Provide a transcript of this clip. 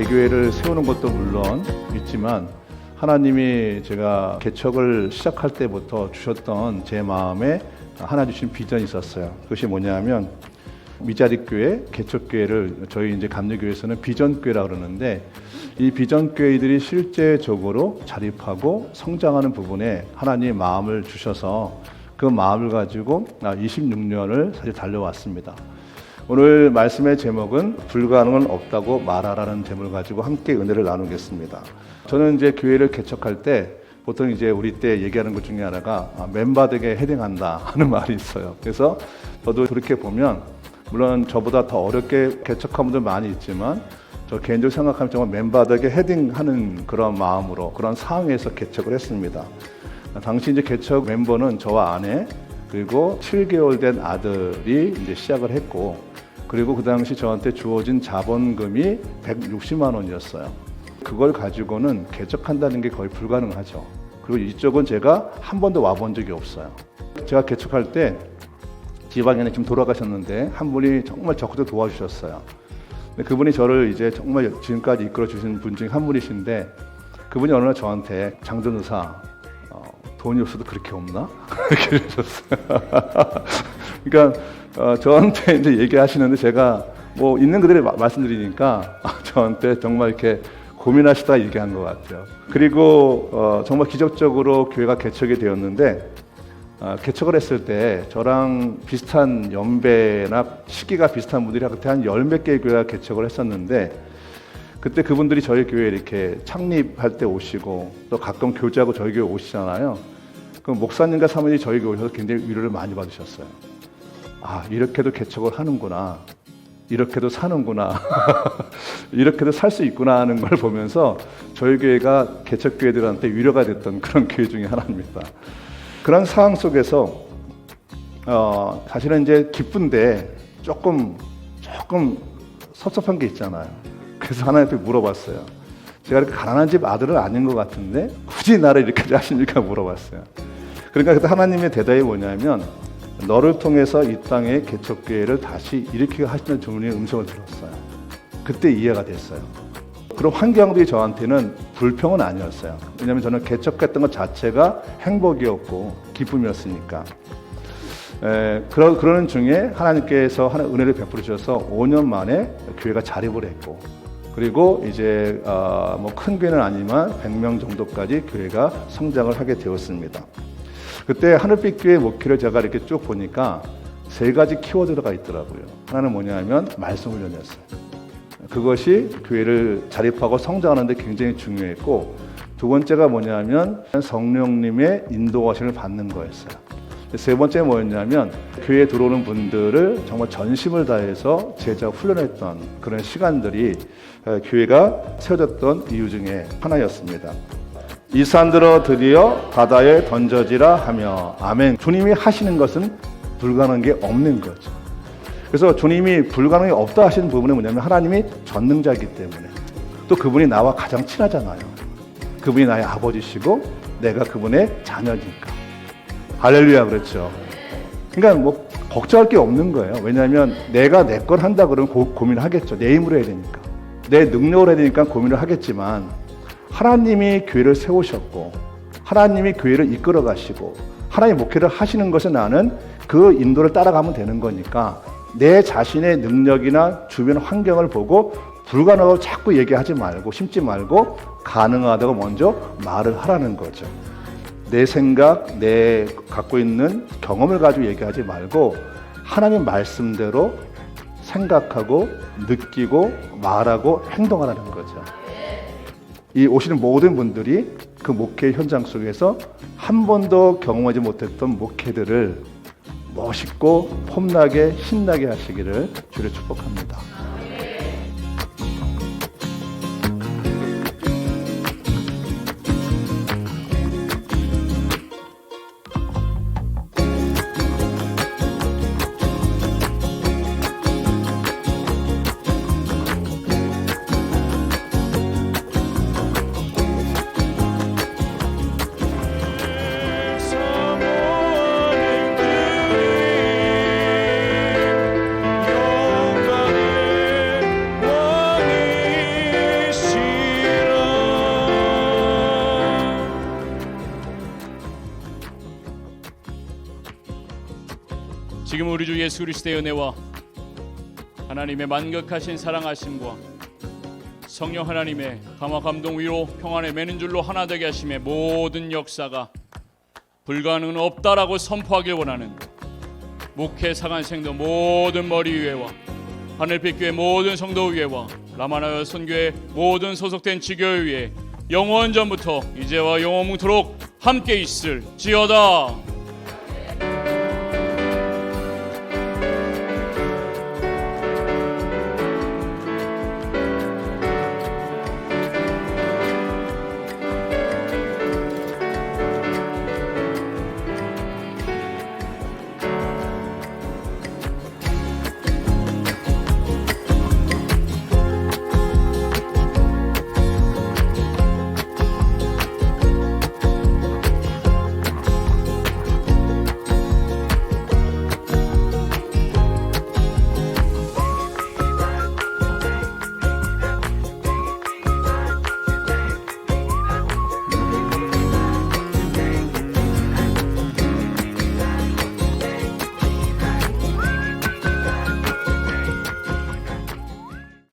대교회를 세우는 것도 물론 있지만 하나님이 제가 개척을 시작할 때부터 주셨던 제 마음에 하나 주신 비전이 있었어요. 그것이 뭐냐면 미자립교회, 개척교회를 저희 이제 감리교회에서는 비전교회라고 그러는데 이 비전교회들이 실제적으로 자립하고 성장하는 부분에 하나님의 마음을 주셔서 그 마음을 가지고 26년을 사실 달려왔습니다. 오늘 말씀의 제목은 불가능은 없다고 말하라는 제목을 가지고 함께 은혜를 나누겠습니다. 저는 이제 교회를 개척할 때 보통 이제 우리 때 얘기하는 것 중에 하나가 멤버들에게 헤딩한다 하는 말이 있어요. 그래서 저도 그렇게 보면 물론 저보다 더 어렵게 개척한 분들 많이 있지만 저 개인적으로 생각하면 정말 멤버들에게 헤딩하는 그런 마음으로 그런 상황에서 개척을 했습니다. 당시 이제 개척 멤버는 저와 아내 그리고 7개월 된 아들이 이제 시작을 했고 그리고 그 당시 저한테 주어진 자본금이 160만 원이었어요. 그걸 가지고는 개척한다는 게 거의 불가능하죠. 그리고 이쪽은 제가 한 번도 와본 적이 없어요. 제가 개척할 때 지방에는 지금 돌아가셨는데 한 분이 정말 적극적으로 도와주셨어요. 근데 그분이 저를 이제 정말 지금까지 이끌어 주신 분 중에 한 분이신데 그분이 어느 날 저한테 장전의사 돈이 없어도 그렇게 없나? 이렇게 그러셨어요. 그러니까 저한테 이제 얘기하시는데 제가 뭐 있는 그대로 말씀드리니까 저한테 정말 이렇게 고민하시다가 얘기한 것 같아요. 그리고 정말 기적적으로 교회가 개척이 되었는데 개척을 했을 때 저랑 비슷한 연배나 시기가 비슷한 분들이 그때 한 10몇 개의 교회가 개척을 했었는데 그때 그분들이 저희 교회에 이렇게 창립할 때 오시고 또 가끔 교제하고 저희 교회 오시잖아요. 그럼 목사님과 사모님이 저희 교회 오셔서 굉장히 위로를 많이 받으셨어요. 아, 이렇게도 개척을 하는구나. 이렇게도 사는구나. 이렇게도 살 수 있구나 하는 걸 보면서 저희 교회가 개척교회들한테 위로가 됐던 그런 교회 중에 하나입니다. 그런 상황 속에서 사실은 이제 기쁜데 조금 섭섭한 게 있잖아요. 그래서 하나님께 물어봤어요. 제가 이렇게 가난한 집 아들은 아닌 것 같은데 굳이 나를 이렇게 하십니까? 물어봤어요. 그러니까 그때 하나님의 대답이 뭐냐면 너를 통해서 이 땅의 개척교회를 다시 일으키게 하시는 주님의 음성을 들었어요. 그때 이해가 됐어요. 그런 환경들이 저한테는 불평은 아니었어요. 왜냐하면 저는 개척했던 것 자체가 행복이었고 기쁨이었으니까. 그러는 중에 하나님께서 하나님 은혜를 베풀어 주셔서 5년 만에 교회가 자립을 했고 그리고 이제 뭐 큰 교회는 아니지만 100명 정도까지 교회가 성장을 하게 되었습니다. 그때 하늘빛 교회 목회를 제가 이렇게 쭉 보니까 3가지 키워드가 있더라고요. 하나는 뭐냐면 말씀 훈련이었어요. 그것이 교회를 자립하고 성장하는 데 굉장히 중요했고 두 번째가 뭐냐면 성령님의 인도하심을 받는 거였어요. 세 번째 뭐였냐면 교회에 들어오는 분들을 정말 전심을 다해서 제자 훈련했던 그런 시간들이 교회가 세워졌던 이유 중에 하나였습니다. 이 산들어 드디어 바다에 던져지라 하며 아멘. 주님이 하시는 것은 불가능한 게 없는 거죠. 그래서 주님이 불가능이 없다 하시는 부분은 뭐냐면 하나님이 전능자이기 때문에 또 그분이 나와 가장 친하잖아요. 그분이 나의 아버지시고 내가 그분의 자녀니까. 할렐루야 그렇죠. 그러니까 뭐 걱정할 게 없는 거예요. 왜냐하면 내가 내 걸 한다 그러면 고민을 하겠죠. 내 힘으로 해야 되니까. 내 능력으로 해야 되니까 고민을 하겠지만 하나님이 교회를 세우셨고 하나님이 교회를 이끌어 가시고 하나님 목회를 하시는 것은 나는 그 인도를 따라가면 되는 거니까 내 자신의 능력이나 주변 환경을 보고 불가능하다고 자꾸 얘기하지 말고 심지 말고 가능하다고 먼저 말을 하라는 거죠. 내 생각, 내 갖고 있는 경험을 가지고 얘기하지 말고 하나님 말씀대로 생각하고 느끼고 말하고 행동하라는 거죠. 이 오시는 모든 분들이 그 목회 현장 속에서 한 번도 경험하지 못했던 목회들을 멋있고 폼나게 신나게 하시기를 주를 축복합니다. 지금 우리 주 예수 그리스도의 은혜와 하나님의 만극하신 사랑하심과 성령 하나님의 감화 감동 위로 평안에 매는 줄로 하나 되게 하심의 모든 역사가 불가능은 없다라고 선포하길 원하는 목회 사관생도 모든 머리 위에와 하늘빛 교회 모든 성도 위에와 라마나여 선교회 모든 소속된 지교회 위에 영원전부터 이제와 영원무토록 함께 있을지어다.